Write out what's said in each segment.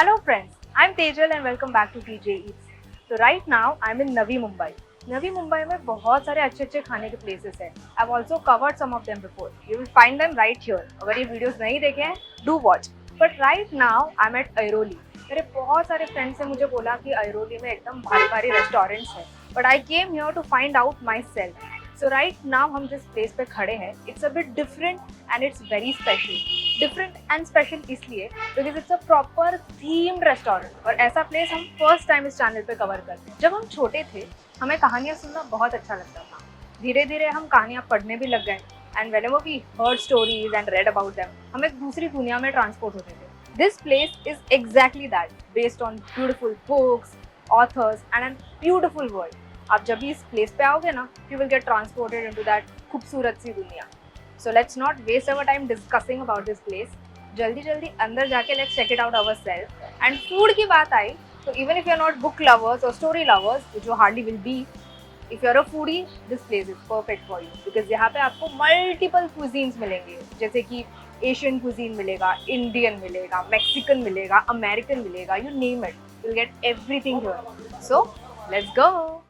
Hello friends, I'm Tejal and welcome back to TJ Eats. So right now I'm in Navi Mumbai. Navi Mumbai में बहुत सारे अच्छे खाने के places हैं. I've also covered some of them before. You will find them right here. अगर ये videos नहीं देखे हैं, do watch. But right now I'm at Airoli. मेरे बहुत सारे friends ने मुझे बोला कि Airoli में एकदम भारी restaurants हैं. But I came here to find out myself. So right now हम जिस place पे खड़े हैं, it's a bit different and it's very special. Different and special इसलिए because it's a proper themed restaurant और ऐसा place हम first time इस channel पे cover करते हैं. जब हम छोटे थे, हमें कहानियाँ सुनना बहुत अच्छा लगता था. धीरे धीरे हम कहानियाँ पढ़ने भी लग गए and whenever we heard stories and read about them, हम एक दूसरी दुनिया में transport होते थे. This place is exactly that, based on beautiful books, authors and a beautiful world. आप जब भी इस प्लेस पे आओगे ना, you will get transported into that खूबसूरत सी दुनिया. So let's not waste our time discussing about this place. जल्दी जल्दी अंदर जाके let's check it out ourselves. And food की बात आई, तो even if you're not book lovers or story lovers, which you hardly will be, if you're a foodie, this place is perfect for you because यहाँ पे आपको multiple cuisines मिलेंगे, जैसे कि Asian cuisine मिलेगा, Indian मिलेगा, Mexican मिलेगा, American मिलेगा, you name it, you'll get everything here. So let's go.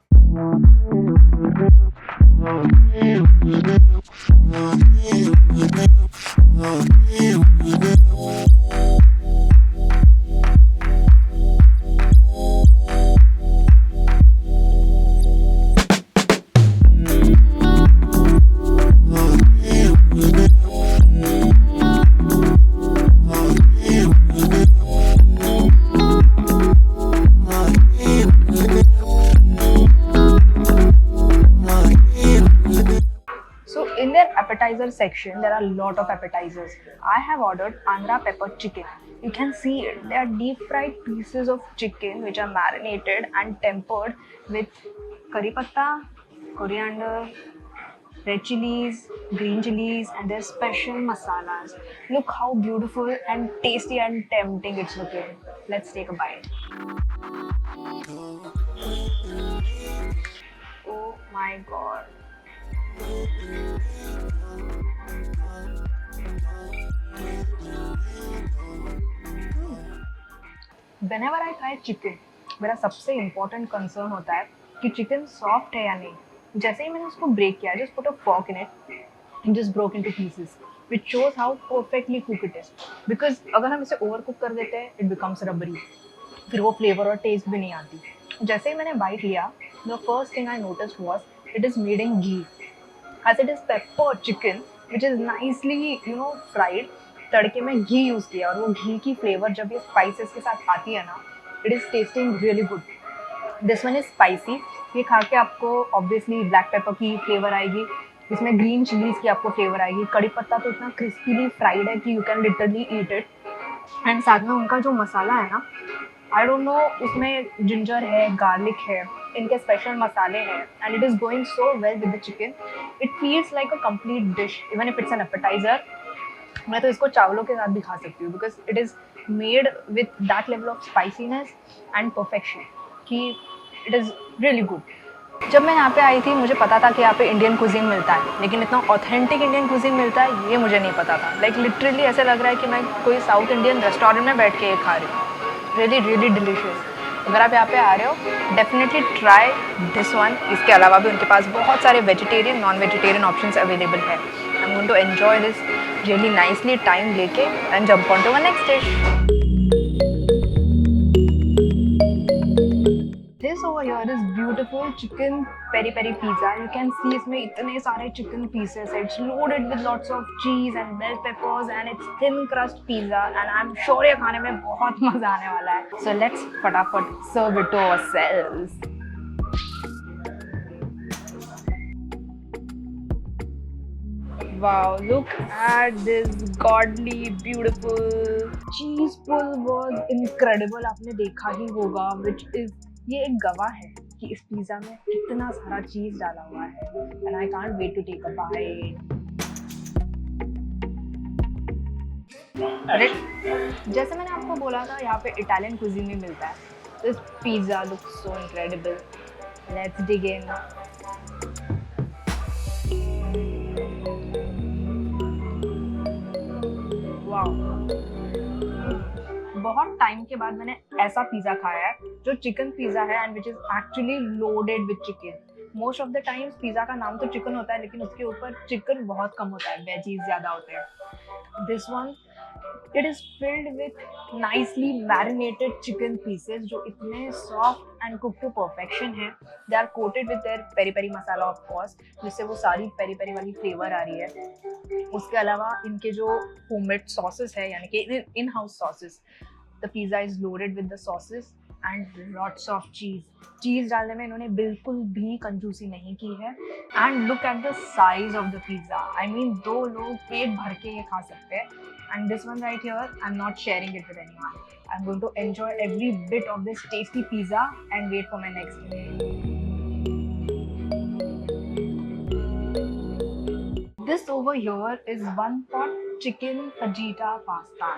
In their appetizer section, there are a lot of appetizers. I have ordered Andhra pepper chicken. You can see it. They are deep fried pieces of chicken which are marinated and tempered with curry patta, coriander, red chilies, green chilies, and their special masalas. Look how beautiful and tasty and tempting it's looking. Let's take a bite. Oh my god. Whenever I try chicken, मेरा सबसे important concern होता है कि chicken soft है या नहीं. जैसे ही मैंने उसको break किया, just put a fork in it and just broke into pieces, which shows how perfectly cooked it is. Because अगर हम इसे overcook कर देते हैं, it becomes rubbery. फिर वो flavor और taste भी नहीं आती. जैसे ही मैंने bite लिया, the first thing I noticed was it is made in ghee. As it is pepper chicken, which is nicely, fried. तड़के में घी यूज़ किया और वो घी की फ्लेवर जब ये स्पाइसेस के साथ आती है ना, it is testing really good. This one is spicy. ये खा के आपको ऑब्वियसली ब्लैक पेपर की फ्लेवर आएगी, इसमें ग्रीन चिलीज़ की आपको फ्लेवर आएगी. कड़ी पत्ता तो इतना क्रिस्पीली फ्राइड है कि you can literally eat it. And साथ में उनका जो मसाला है ना, आई डोंट नो, उसमें जिंजर है, गार्लिक है, इनके स्पेशल मसाले हैं and it is going so well with the chicken. It feels like a complete dish even if it's an appetiser. मैं तो इसको चावलों के साथ भी खा सकती हूँ because it is made with that level of spiciness and perfection कि इट इज़ रियली गुड. जब मैं यहाँ पे आई थी मुझे पता था कि यहाँ पे इंडियन कुजीन मिलता है, लेकिन इतना ऑथेंटिक इंडियन कुजीन मिलता है ये मुझे नहीं पता था. लाइक लिटरली ऐसे लग रहा है कि मैं कोई साउथ इंडियन रेस्टोरेंट में बैठ के ये खा रही हूँ. Really really delicious. अगर आप यहाँ पे आ रहे हो डेफिनेटली ट्राई दिस वन. इसके अलावा भी उनके पास बहुत सारे vegetarian non vegetarian options available है. I am going to enjoy this really nicely time लेके and jump on to the next dish. This over here is beautiful chicken peri peri pizza. You can see इसमें इतने सारे chicken pieces है. It's loaded with lots of cheese and bell peppers and it's thin crust pizza and I'm sure ये खाने में बहुत मजा आने वाला है. So let's फटाफट serve it to ourselves. Wow, look at this godly beautiful cheese pull was incredible. आपने देखा ही होगा, which is ये एक गवाह है कि इस पिज़्ज़ा में कितना सारा चीज़ डाला हुआ है. And I can't wait to take a bite. जैसे मैंने आपको बोला था यहाँ पे इटालियन कुजीन भी मिलता है. This pizza looks so incredible. Let's dig in. Wow, बहुत टाइम के बाद मैंने ऐसा पिज़्ज़ा खाया है जो चिकन पिज़्ज़ा है and which is actually loaded with chicken. Most of the times pizza का नाम तो चिकन होता है लेकिन उसके ऊपर चिकन बहुत कम होता है, वेजीज ज़्यादा होते हैं। This one it is filled with nicely marinated chicken pieces जो इतने soft and cook to perfection है। They are coated with their peri peri masala of course, जिससे वो सारी पेरी पेरी वाली फ्लेवर आ रही है। उसके अलावा इनके जो होममेड सॉसेस है यानी कि in house sauces, the pizza is loaded with the sauces and lots of cheese डालने में इन्होंने बिल्कुल भी कंजूसी नहीं की है। And look at the size of the pizza, I mean 2 लोग पेट भर के ये खा सकते हैं। And this one right here, I'm not sharing it with anyone. I'm going to enjoy every bit of this tasty pizza and wait for my next meal. This over here is one pot chicken fajita pasta.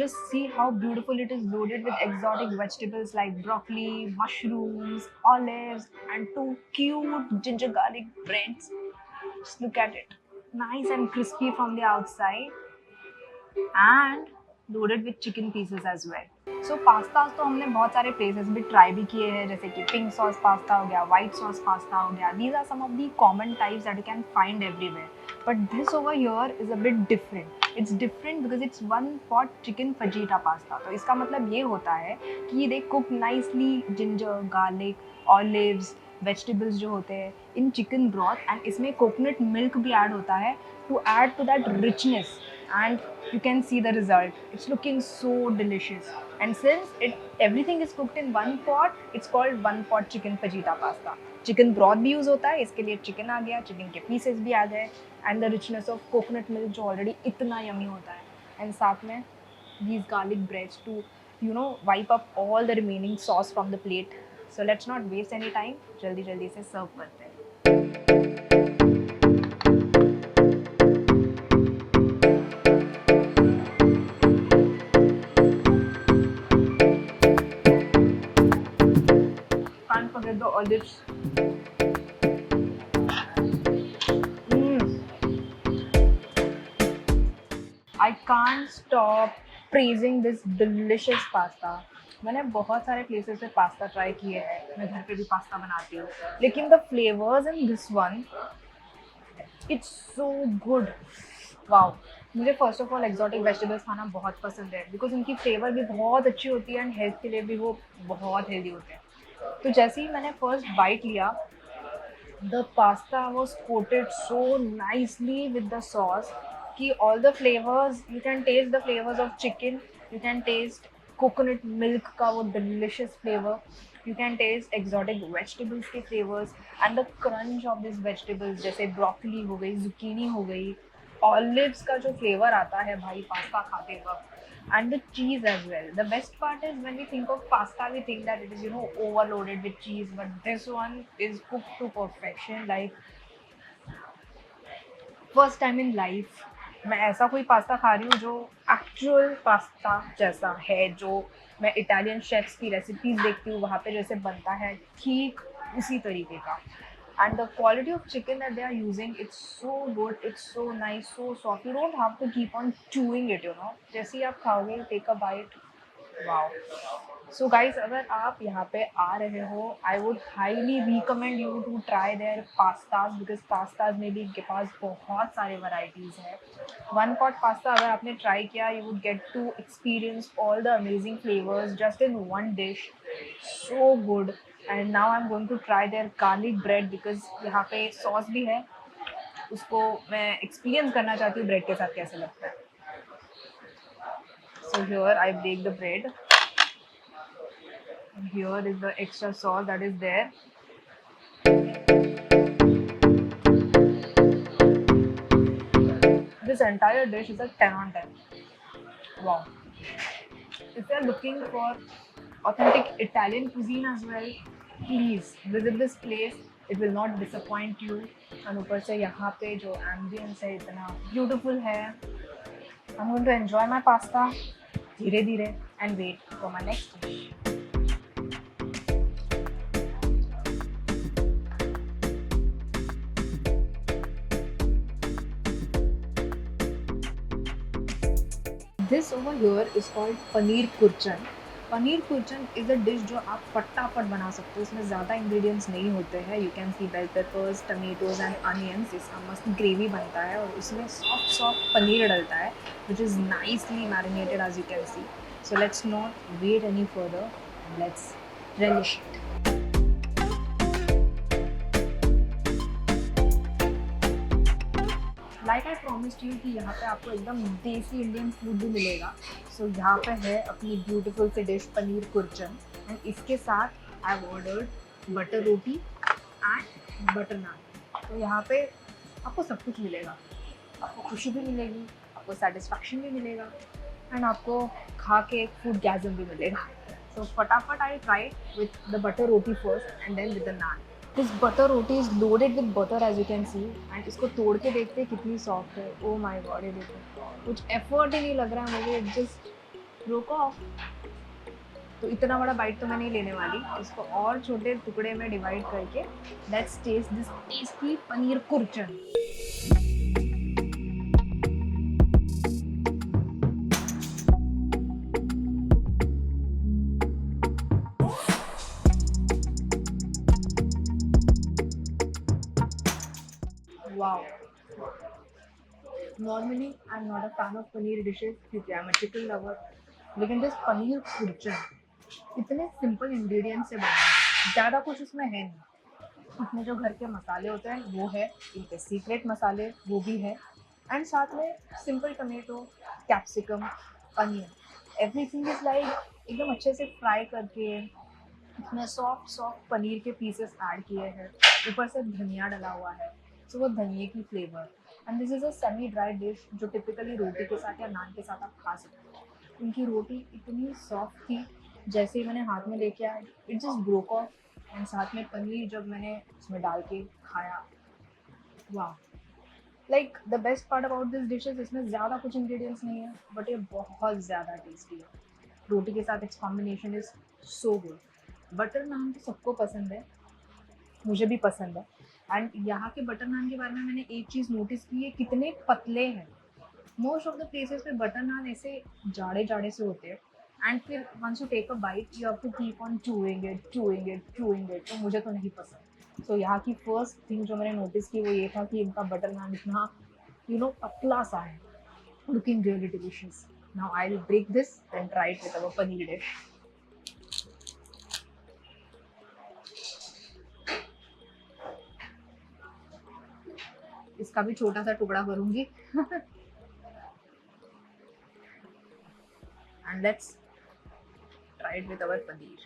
Just see how beautiful it is, loaded with exotic vegetables like broccoli, mushrooms, olives, and 2 cute ginger garlic breads. Just look at it. Nice and crispy from the outside. And loaded with chicken pieces as well. So pasta तो हमने बहुत सारे places भी try भी किए हैं, जैसे कि पिंक सॉस पास्ता हो गया, वाइट सॉस पास्ता हो गया। These are some of the common types that you can find everywhere, but this over here is a bit different. It's different because it's one pot chicken fajita pasta. तो इसका मतलब ये होता है कि they cook nicely ginger, garlic, olives, vegetables जो होते हैं इन चिकन ब्रॉथ, एंड इसमें कोकोनट मिल्क भी ऐड होता है to add to that richness, and you can see the result. It's looking so delicious, and since everything is cooked in one pot, it's called one pot chicken fajita pasta. Chicken broth भी use होता है, इसके लिए chicken आ गया, chicken के pieces भी आ गए, and the richness of coconut milk जो ऑलरेडी इतना यमी होता है, and साथ में these garlic breads to wipe up all the remaining sauce from the plate. So let's not waste any time, जल्दी से सर्व करते हैं। Forget the olives. I can't stop praising this delicious pasta. मैंने बहुत सारे प्लेसेस पे पास्ता ट्राई किए हैं, मैं घर पे भी पास्ता बनाती हूँ, लेकिन the flavours in this one, it's so good. Wow, मुझे first of all exotic vegetables खाना बहुत पसंद है बिकॉज उनकी फ्लेवर भी बहुत अच्छी होती है एंड हेल्थ के लिए भी वो बहुत हेल्दी होते हैं। तो जैसे ही मैंने फर्स्ट बाइट लिया, the pasta was coated so nicely with the sauce कि all the flavours, you can taste the flavours of chicken, you can taste coconut milk का वो delicious flavour, you can taste exotic vegetables के flavours and the crunch of this vegetables, जैसे broccoli हो गई, zucchini हो गई, olives का जो फ्लेवर आता है भाई पास्ता खाते वक्त, and the cheese as well. The best part is when we think of pasta, we think that it is overloaded with cheese, but this one is cooked to perfection. Like first time in life मैं ऐसा कोई pasta खा रही हूँ जो actual pasta जैसा है, जो मैं इटालियन शेफ्स की रेसिपीज देखती हूँ वहाँ पे जैसे बनता है ठीक उसी तरीके का। And the quality of chicken that they are using, it's so good, it's so nice, so soft. You don't have to keep on chewing it, जैसे ही आप खाओगे, take a bite, wow. So guys, अगर आप यहाँ पे आ रहे हो, I would highly recommend you to try their pastas because pastas में भी इनके पास बहुत सारे varieties हैं। One pot pasta अगर आपने try किया, you would get to experience all the amazing flavors just in one dish. So good. And now I'm going to try their garlic bread because यहाँ पे सॉस भी है, उसको मैं एक्सपीरियंस करना चाहती हूँ ब्रेड के साथ कैसे लगता है। So here I break the bread. And here is the extra sauce that is there. This entire dish is a 10 on 10. Wow. If you are looking for authentic Italian cuisine as well, please visit this place. It will not disappoint you. And ऊपर से यहाँ पे जो ambience है इतना beautiful है। I'm going to enjoy my pasta धीरे-धीरे and wait for my next dish. This over here is called paneer kurchan. Paneer kurchan is a dish जो आप फटाफट बना सकते हो, इसमें ज़्यादा इंग्रेडिएंट्स नहीं होते हैं। You can see bell peppers, tomatoes and onions. इसका मस्त ग्रेवी बनता है और इसमें सॉफ्ट सॉफ्ट पनीर डलता है which is nicely marinated as you can see. So let's not wait any further and let's relish it. Like I promised you कि यहाँ पे आपको एकदम देसी इंडियन फूड भी मिलेगा। सो यहाँ पे है अपनी ब्यूटीफुल सी डिश पनीर कुरचन एंड इसके साथ I ordered butter roti and butter naan. तो यहाँ पे आपको सब कुछ मिलेगा, आपको खुशी भी मिलेगी, आपको सेटिस्फैक्शन भी मिलेगा एंड आपको खा के एक फूड गैज़म भी मिलेगा। सो फटाफट I try with the butter roti first and then with the naan. This butter roti is loaded with butter as you can see and इसको तोड़ के देखते हैं कितनी सॉफ्ट है। ओ माय गॉड, ये देखो कुछ एफर्ट ही नहीं लग रहा है मुझे, इट जस्ट ब्रोक ऑफ। तो इतना बड़ा बाइट तो मैं नहीं लेने वाली, इसको और छोटे टुकड़े में डिवाइड करके let's taste this tasty paneer kurchan. Wow, normally I am not a fan of paneer dishes क्योंकि I am a chicken lover, लेकिन दिस पनीर कुरचन इतने सिंपल इंग्रेडिएंट्स से बना है, ज़्यादा कुछ उसमें है नहीं। अपने जो घर के मसाले होते हैं वो है, इनके सीक्रेट मसाले वो भी है एंड साथ में simple tomato, capsicum, onion, everything is like एकदम अच्छे से फ्राई करके इसमें सॉफ्ट सॉफ्ट पनीर के पीसेस ऐड किए हैं, ऊपर से धनिया डला हुआ है, सो वो धनिए की flavour. And this is a semi dry dish जो टिपिकली रोटी के साथ या नान के साथ आप खा सकते हो। उनकी रोटी इतनी सॉफ्ट थी, जैसे ही मैंने हाथ में लेके आया it just broke of and साथ में पनीर जब मैंने उसमें डाल के खाया, वाह। Like the best part about this dishes, इसमें ज़्यादा कुछ इंग्रेडिएंट्स नहीं है बट ये बहुत ज़्यादा टेस्टी है। रोटी के साथ it's combination is so good. Butter naan तो सबको पसंद है, मुझे भी पसंद है एंड यहाँ के बटर नान के बारे में मैंने एक चीज़ नोटिस की है, कितने पतले हैं। मोस्ट ऑफ द प्लेसेस पे बटर नान ऐसे जाड़े जाड़े से होते हैं एंड फिर once you take a bite you have to keep on chewing it chewing it chewing it, तो मुझे तो नहीं पसंद। सो यहाँ की फर्स्ट थिंग जो मैंने नोटिस की वो ये था कि इनका बटर नान इतना पतला सा है, looking really delicious. Now I will break this and try it with our paneer dish. इसका भी छोटा सा टुकड़ा करूंगी and let's try it with our paneer.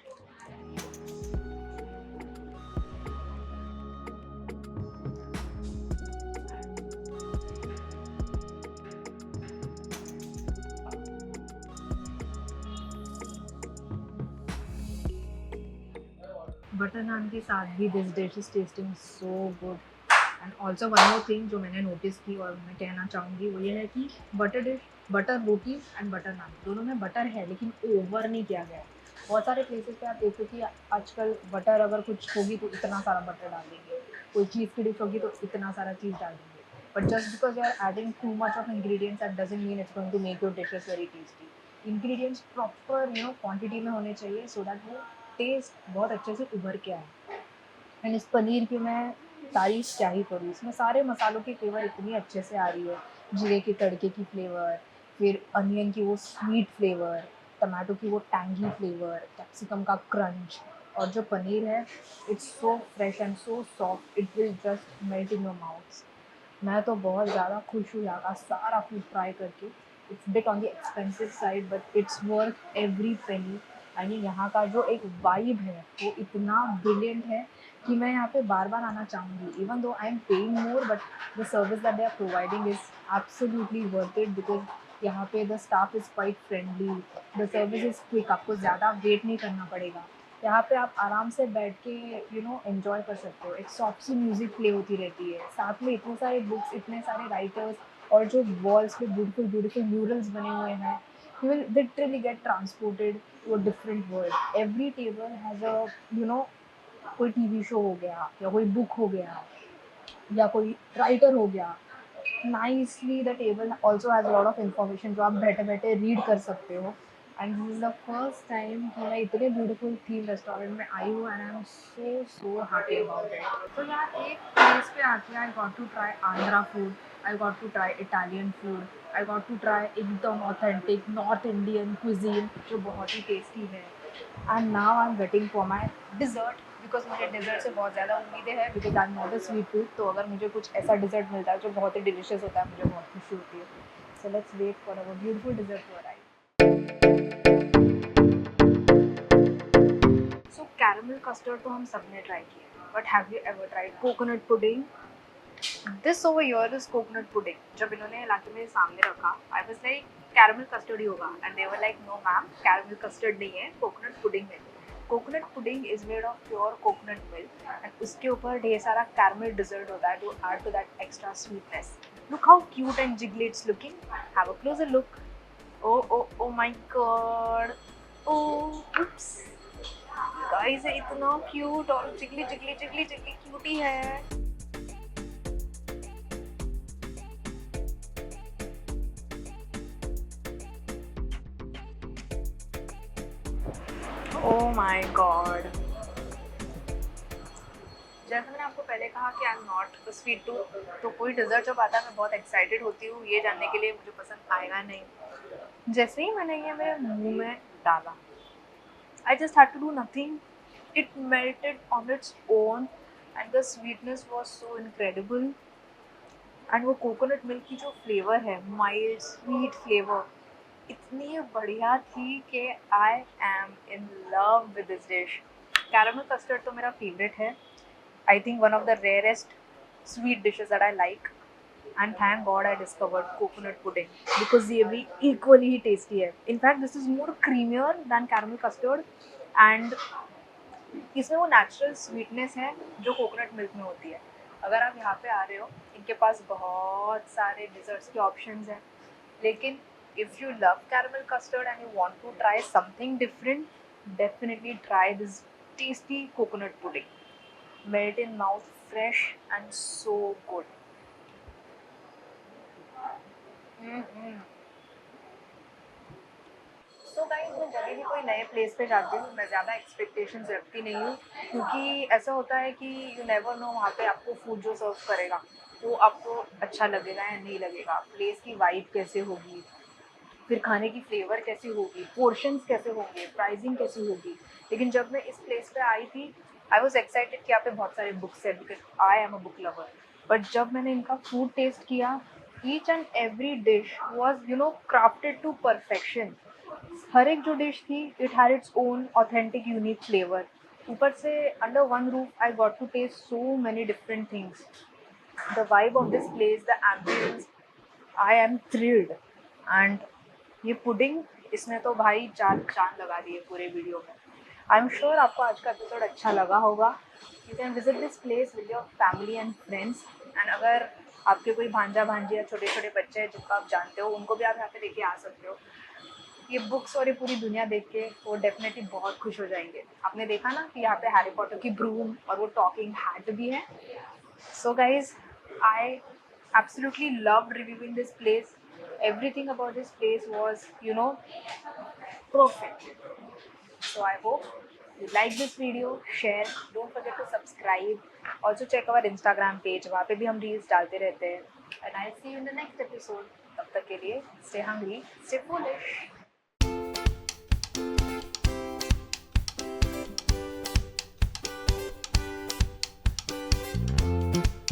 Butter naan के साथ भी this dish is tasting so good. And also one more thing जो मैंने नोटिस की और मैं कहना चाहूँगी वो ये है कि butter dish, butter roti and butter naan दोनों में बटर है लेकिन ओवर नहीं किया गया है। बहुत सारे प्लेसेस पे आप देखो कि आजकल बटर अगर कुछ होगी तो इतना सारा बटर डाल देंगे, कोई चीज़ की डिश होगी तो इतना सारा चीज़ डाल देंगे, but just because you are adding too much of ingredients that doesn't mean it's going to make your dishes very tasty. Ingredients proper quantity में होने चाहिए सो दैट वो टेस्ट बहुत अच्छे से उभर के आए। एंड इस पनीर की मैं तारीफ़ क्या ही करूँ, इसमें सारे मसालों की फ्लेवर इतनी अच्छे से आ रही है। जीरे के तड़के की फ्लेवर, फिर अनियन की वो स्वीट फ्लेवर, टमाटो की वो टैंगी फ्लेवर, कैप्सिकम का क्रंच, और जो पनीर है it's so fresh and so soft, it will just melt in your mouth. मैं तो बहुत ज़्यादा खुश हूँ यहाँ का सारा फूड ट्राई करके। It's bit on the expensive side but it's worth every penny. यानी यहाँ का जो एक वाइब है वो इतना ब्रिलियंट है कि मैं यहाँ पे बार बार आना चाहूँगी। Even though I am paying more but the service that they are providing is absolutely worth it because यहाँ पे the staff is quite friendly, the service is quick, आपको ज़्यादा वेट नहीं करना पड़ेगा। यहाँ पे आप आराम से बैठ के एंजॉय कर सकते हो। एक सॉफ्ट सी म्यूज़िक प्ले होती रहती है, साथ में इतने सारे बुक्स, इतने सारे राइटर्स, और जो वॉल्स पे ब्यूटीफुल ब्यूटीफुल म्यूरल्स बने हुए हैं, you will literally get transported to a different world. Every table has a कोई टीवी शो हो गया या कोई बुक हो गया या कोई राइटर हो गया, nicely the table also has lot of information जो आप बैठे बैठे रीड कर सकते हो। And this is the first time कि मैं इतने ब्यूटीफुल थीम रेस्टोरेंट में आई हूँ and I am so so happy about it. तो यहाँ एक प्लेस पे आके I got to try Andhra food, I got to try Italian food, I got to try एकदम ऑथेंटिक नॉर्थ इंडियन क्विजीन जो बहुत ही टेस्टी है। And now I am waiting for my dessert because मुझे डिज़र्ट से बहुत ज़्यादा उम्मीदें हैं because I am not a sweet tooth. तो अगर मुझे कुछ ऐसा डिज़र्ट मिलता है जो बहुत ही डिलीशियस होता है मुझे बहुत खुशी होती है। So let's wait for our beautiful dessert to arrive. So caramel custard तो हम सबने ट्राई किया, but have you ever tried coconut pudding? This over here is coconut pudding. जब इन्होंने लाके मेरे सामने रखा I was like caramel custard ही होगा and they were like no ma'am caramel custard नहीं है, कोकोनट पुडिंग है। Coconut pudding is made of pure coconut milk and उसके ऊपर ढेर सारा कैरमल डिजर्ट होता है to add to that extra sweetness. Look how cute and jiggly it's looking. Have a closer look. Oh oh oh my God, oh oops guys, ये इतना cute और जिगली जिगली जिगली जिगली cutie है। ओह माय गॉड, जैसे मैंने आपको पहले कहा कि आई am not a sweet tooth, तो कोई डिज़र्ट जब आता है मैं बहुत एक्साइटेड होती हूँ ये जानने के लिए मुझे पसंद आएगा नहीं। जैसे ही मैंने ये मेरे मुंह में डाला I just had to do nothing, it melted on its own and the sweetness was so incredible. And वो कोकोनट मिल्क की जो फ्लेवर है, माइल्ड स्वीट फ्लेवर, इतनी बढ़िया थी कि I am in love with this dish. Caramel custard तो मेरा फेवरेट है। I think one of the rarest sweet dishes that I like. And thank God I discovered coconut pudding because ये भी equally ही tasty है. In fact, this is more creamier than caramel custard and इसमें वो natural sweetness है जो coconut milk में होती है। अगर आप यहाँ पे आ रहे हो, इनके पास बहुत सारे desserts के options हैं, लेकिन if you love caramel custard and you want to try something different, definitely try this tasty coconut pudding. Melt in mouth, fresh and so good. So guys, मैं जब भी कोई नए प्लेस पे जाती हूँ मैं ज़्यादा एक्सपेक्टेशंस रखती नहीं हूँ क्योंकि ऐसा होता है कि यू नेवर नो वहाँ पे आपको फूड जो सर्व करेगा वो आपको अच्छा लगेगा या नहीं लगेगा, प्लेस की वाइब कैसे होगी, फिर खाने की फ्लेवर कैसी होगी, पोर्शंस कैसे होंगे, प्राइसिंग कैसी होगी। लेकिन जब मैं इस प्लेस पे आई थी आई वॉज एक्साइटेड कि यहाँ पे बहुत सारे बुक्स हैं because I am a book lover. But जब मैंने इनका फूड टेस्ट किया each and every dish was crafted to perfection. हर एक जो डिश थी it had its own authentic unique flavour. ऊपर से under one roof I got to taste so many different things, the vibe of this place, the ambience, I am thrilled. And ये pudding, इसने तो भाई चार चांद लगा दिए पूरे वीडियो में। आई एम श्योर आपको आज का एपिसोड अच्छा लगा होगा। You can visit this place with your family and friends and अगर आपके कोई भांजा भांजी या छोटे छोटे बच्चे हैं जिनको आप जानते हो उनको भी आप यहाँ पे लेके आ सकते हो। ये बुक्स और ये पूरी दुनिया देख के वो डेफिनेटली बहुत खुश हो जाएंगे। आपने देखा ना कि यहाँ पे हैरी पॉटर की ब्रूम और वो टॉकिंग हैट भी है। So guys, I absolutely loved reviewing this place. Everything about this place was, perfect. So I hope you like this video, share, don't forget to subscribe. Also check our Instagram page, वहाँ पे भी हम reels डालते रहते हैं. And I'll see you in the next episode. तब तक के लिए stay hungry, stay foolish.